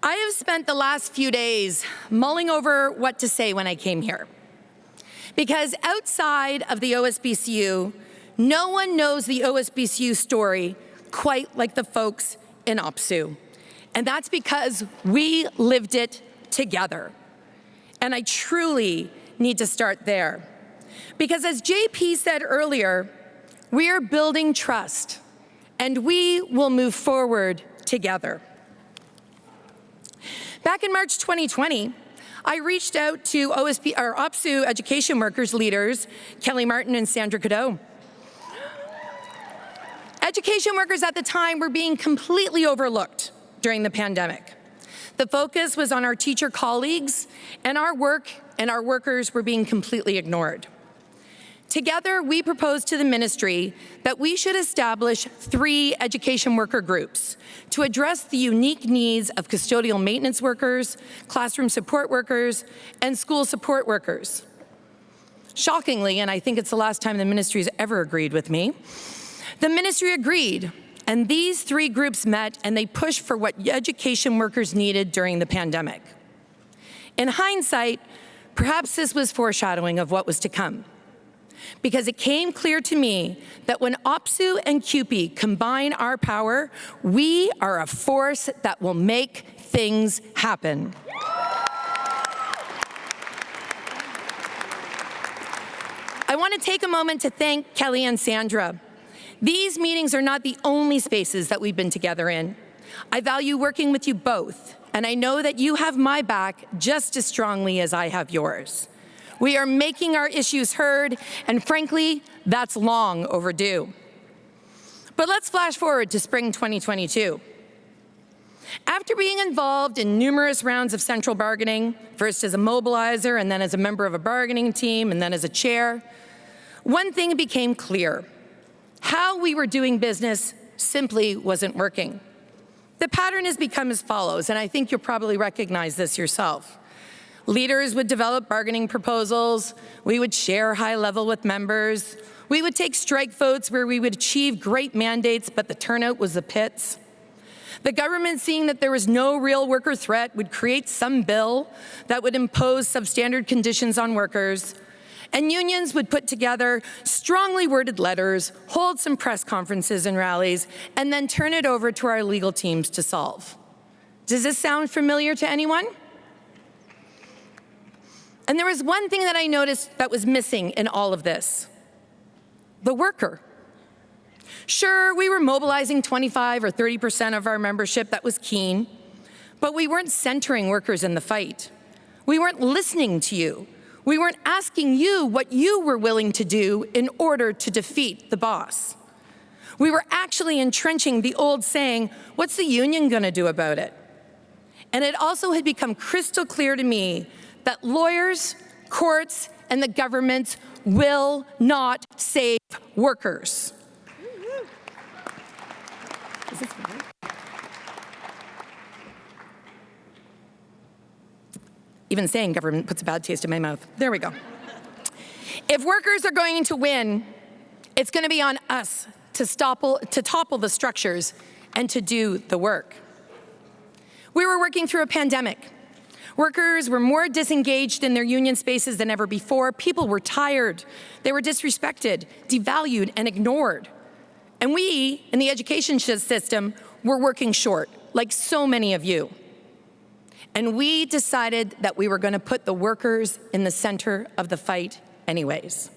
I have spent the last few days mulling over what to say when I came here. Because outside of the OSBCU, no one knows the OSBCU story quite like the folks in OPSEU. And that's because we lived it together. And I truly need to start there. Because as JP said earlier, we are building trust, and we will move forward together. Back in March 2020, I reached out to OPSEU education workers leaders, Kelly Martin and Sandra Cadeau. Education workers at the time were being completely overlooked during the pandemic. The focus was on our teacher colleagues, and our work and our workers were being completely ignored. Together, we proposed to the ministry that we should establish 3 education worker groups to address the unique needs of custodial maintenance workers, classroom support workers, and school support workers. Shockingly, and I think it's the last time the ministry has ever agreed with me, the ministry agreed, and these 3 groups met and they pushed for what education workers needed during the pandemic. In hindsight, perhaps this was foreshadowing of what was to come, because it came clear to me that when OPSEU and CUPE combine our power, we are a force that will make things happen. I want to take a moment to thank Kelly and Sandra. These meetings are not the only spaces that we've been together in. I value working with you both, and I know that you have my back just as strongly as I have yours. We are making our issues heard, and frankly, that's long overdue. But let's flash forward to spring 2022. After being involved in numerous rounds of central bargaining, first as a mobilizer and then as a member of a bargaining team and then as a chair, one thing became clear. How we were doing business simply wasn't working. The pattern has become as follows, and I think you'll probably recognize this yourself. Leaders would develop bargaining proposals, we would share high level with members, we would take strike votes where we would achieve great mandates, but the turnout was the pits. The government, seeing that there was no real worker threat, would create some bill that would impose substandard conditions on workers, and unions would put together strongly worded letters, hold some press conferences and rallies, and then turn it over to our legal teams to solve. Does this sound familiar to anyone? And there was one thing that I noticed that was missing in all of this: the worker. Sure, we were mobilizing 25 or 30% of our membership that was keen, but we weren't centering workers in the fight. We weren't listening to you. We weren't asking you what you were willing to do in order to defeat the boss. We were actually entrenching the old saying, what's the union gonna do about it? And it also had become crystal clear to me that lawyers, courts, and the government will not save workers. Is this better? Even saying government puts a bad taste in my mouth. There we go. If workers are going to win, it's going to be on us to topple the structures and to do the work. We were working through a pandemic. Workers were more disengaged in their union spaces than ever before. People were tired. They were disrespected, devalued, and ignored. And we, in the education system, were working short, like so many of you. And we decided that we were going to put the workers in the center of the fight anyways.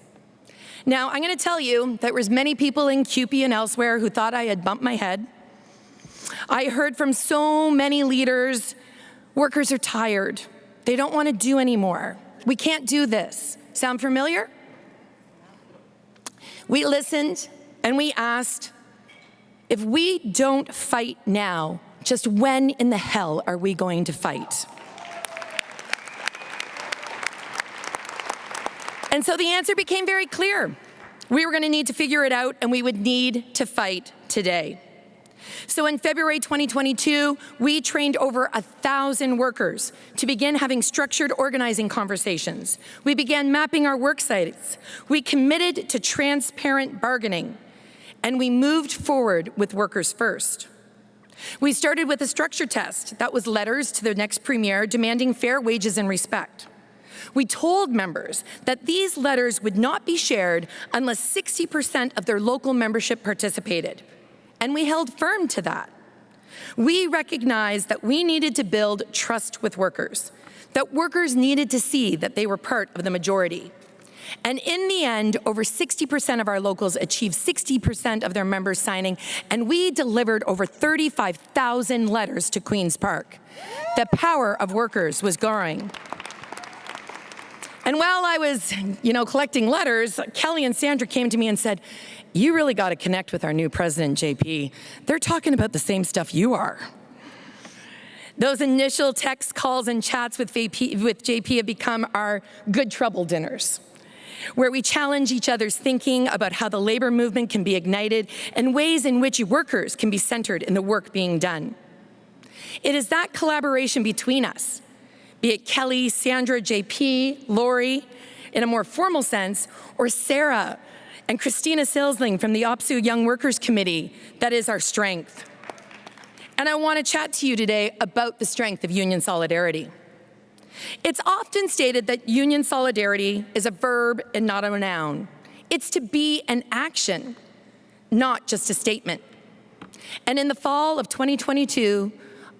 Now, I'm going to tell you that there was many people in CUPE and elsewhere who thought I had bumped my head. I heard from so many leaders, workers are tired. They don't want to do anymore. We can't do this. Sound familiar? We listened and we asked, if we don't fight now, just when in the hell are we going to fight? And so the answer became very clear. We were going to need to figure it out, and we would need to fight today. So in February 2022, we trained over 1,000 workers to begin having structured organizing conversations. We began mapping our work sites. We committed to transparent bargaining, and we moved forward with Workers First. We started with a structure test. That was letters to the next premier demanding fair wages and respect. We told members that these letters would not be shared unless 60% of their local membership participated, and we held firm to that. We recognized that we needed to build trust with workers, that workers needed to see that they were part of the majority. And in the end, over 60% of our locals achieved 60% of their members signing, and we delivered over 35,000 letters to Queen's Park. The power of workers was growing. And while I was, collecting letters, Kelly and Sandra came to me and said, "You really got to connect with our new president, JP. They're talking about the same stuff you are." Those initial text calls and chats with JP have become our good trouble dinners, where we challenge each other's thinking about how the labor movement can be ignited and ways in which workers can be centered in the work being done. It is that collaboration between us, be it Kelly, Sandra, JP, Lori, in a more formal sense, or Sarah and Christina Silsling from the OPSEU Young Workers Committee, that is our strength. And I want to chat to you today about the strength of union solidarity. It's often stated that union solidarity is a verb and not a noun. It's to be an action, not just a statement. And in the fall of 2022,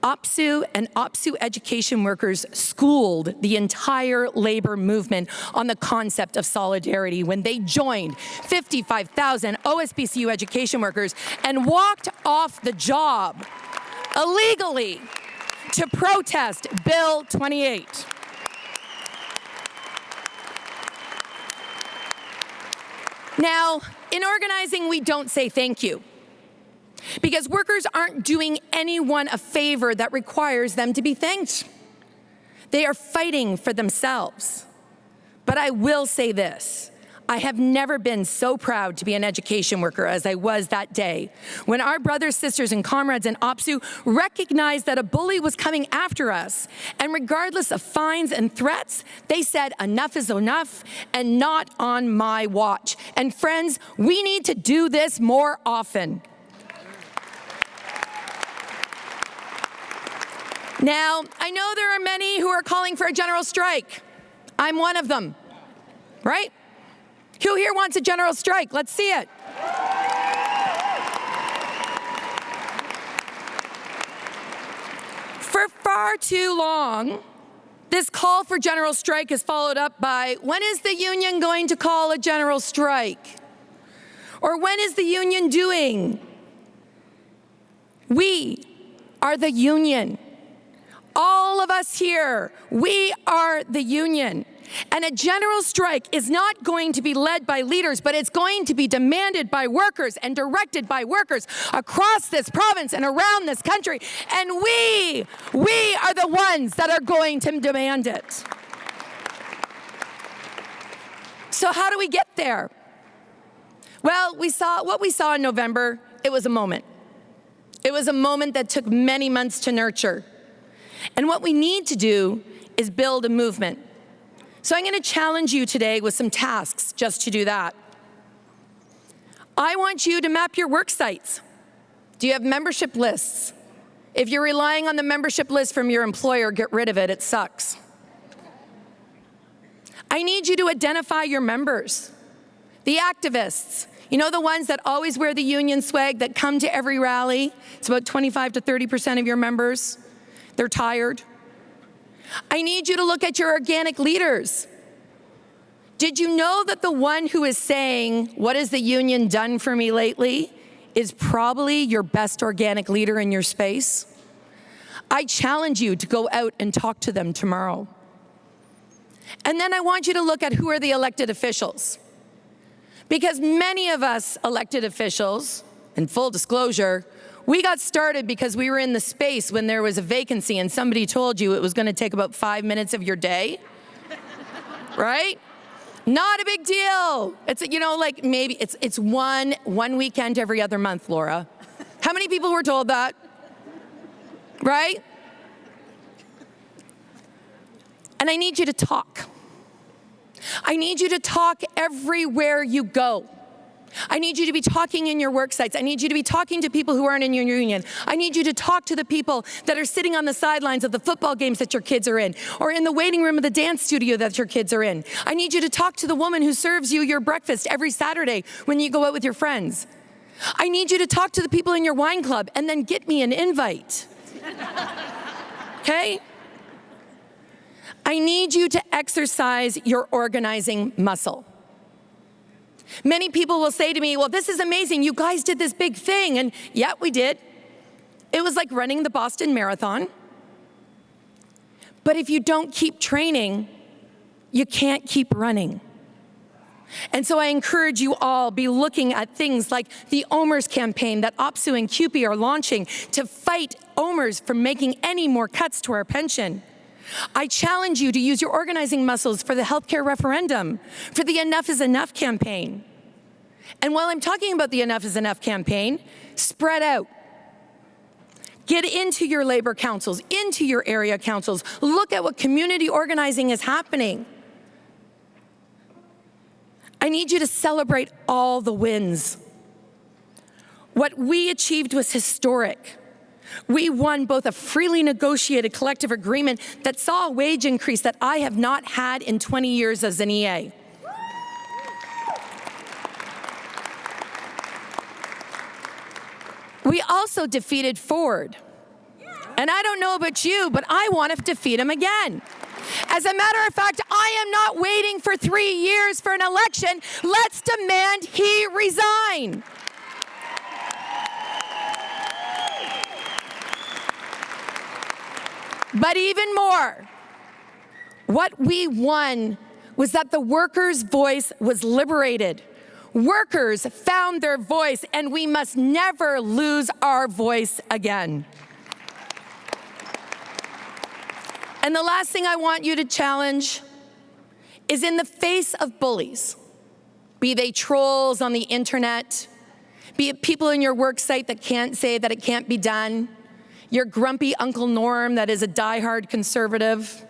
OPSEU and OPSEU education workers schooled the entire labor movement on the concept of solidarity when they joined 55,000 OSBCU education workers and walked off the job illegally to protest Bill 28. Now, in organizing, we don't say thank you, because workers aren't doing anyone a favor that requires them to be thanked. They are fighting for themselves. But I will say this, I have never been so proud to be an education worker as I was that day, when our brothers, sisters, and comrades in OPSEU recognized that a bully was coming after us, and regardless of fines and threats, they said enough is enough, and not on my watch. And friends, we need to do this more often. Now, I know there are many who are calling for a general strike. I'm one of them, right? Who here wants a general strike? Let's see it. For far too long, this call for general strike is followed up by, when is the union going to call a general strike? Or when is the union doing? We are the union. All of us here, we are the union. And a general strike is not going to be led by leaders, but it's going to be demanded by workers and directed by workers across this province and around this country. And we are the ones that are going to demand it. So how do we get there? Well, what we saw in November, it was a moment. It was a moment that took many months to nurture. And what we need to do is build a movement. So I'm going to challenge you today with some tasks just to do that. I want you to map your work sites. Do you have membership lists? If you're relying on the membership list from your employer, get rid of it. It sucks. I need you to identify your members, the activists. You know, the ones that always wear the union swag, that come to every rally? It's about 25 to 30% of your members. They're tired. I need you to look at your organic leaders. Did you know that the one who is saying, "What has the union done for me lately?" is probably your best organic leader in your space? I challenge you to go out and talk to them tomorrow. And then I want you to look at who are the elected officials. Because many of us elected officials, in full disclosure, we got started because we were in the space when there was a vacancy and somebody told you it was going to take about 5 minutes of your day, right? Not a big deal. It's, like maybe it's one weekend every other month, Laura. How many people were told that? Right? And I need you to talk. I need you to talk everywhere you go. I need you to be talking in your work sites. I need you to be talking to people who aren't in your union. I need you to talk to the people that are sitting on the sidelines of the football games that your kids are in, or in the waiting room of the dance studio that your kids are in. I need you to talk to the woman who serves you your breakfast every Saturday when you go out with your friends. I need you to talk to the people in your wine club and then get me an invite. Okay? I need you to exercise your organizing muscle. Many people will say to me, well, this is amazing. You guys did this big thing. And yeah, we did. It was like running the Boston Marathon. But if you don't keep training, you can't keep running. And so I encourage you all be looking at things like the OMERS campaign that OPSEU and CUPE are launching to fight OMERS from making any more cuts to our pension. I challenge you to use your organizing muscles for the healthcare referendum, for the Enough is Enough campaign. And while I'm talking about the Enough is Enough campaign, spread out. Get into your labor councils, into your area councils. Look at what community organizing is happening. I need you to celebrate all the wins. What we achieved was historic. We won both a freely negotiated collective agreement that saw a wage increase that I have not had in 20 years as an EA. We also defeated Ford. And I don't know about you, but I want to defeat him again. As a matter of fact, I am not waiting for 3 years for an election. Let's demand he resign. But even more, what we won was that the workers' voice was liberated. Workers found their voice, and we must never lose our voice again. And the last thing I want you to challenge is in the face of bullies, be they trolls on the internet, be it people in your work site that can't say that it can't be done, your grumpy Uncle Norm that is a diehard conservative.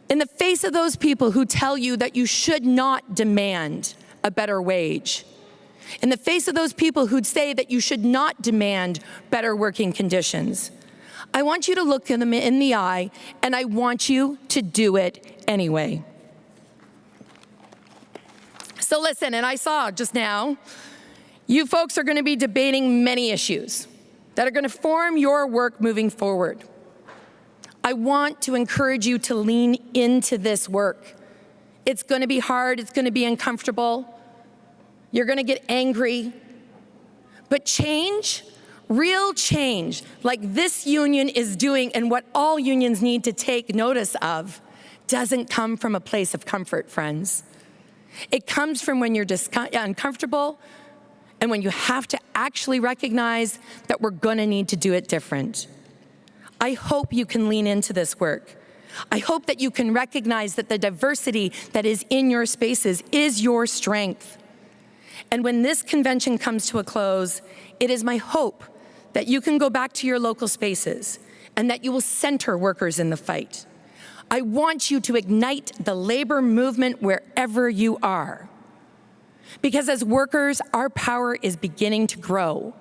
In the face of those people who tell you that you should not demand a better wage, in the face of those people who'd say that you should not demand better working conditions, I want you to look them in the eye, and I want you to do it anyway. So listen, and I saw just now, you folks are going to be debating many issues that are going to form your work moving forward. I want to encourage you to lean into this work. It's going to be hard, it's going to be uncomfortable, you're going to get angry, but change, real change, like this union is doing and what all unions need to take notice of, doesn't come from a place of comfort, friends. It comes from when you're uncomfortable and when you have to actually recognize that we're going to need to do it different. I hope you can lean into this work. I hope that you can recognize that the diversity that is in your spaces is your strength. And when this convention comes to a close, it is my hope that you can go back to your local spaces and that you will center workers in the fight. I want you to ignite the labor movement wherever you are. Because as workers, our power is beginning to grow.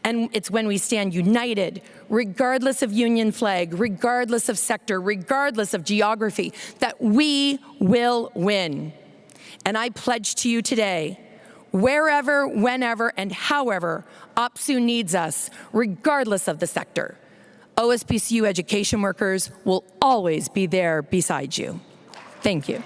And it's when we stand united, regardless of union flag, regardless of sector, regardless of geography, that we will win. And I pledge to you today, wherever, whenever, and however OPSEU needs us, regardless of the sector, OSBCU education workers will always be there beside you. Thank you.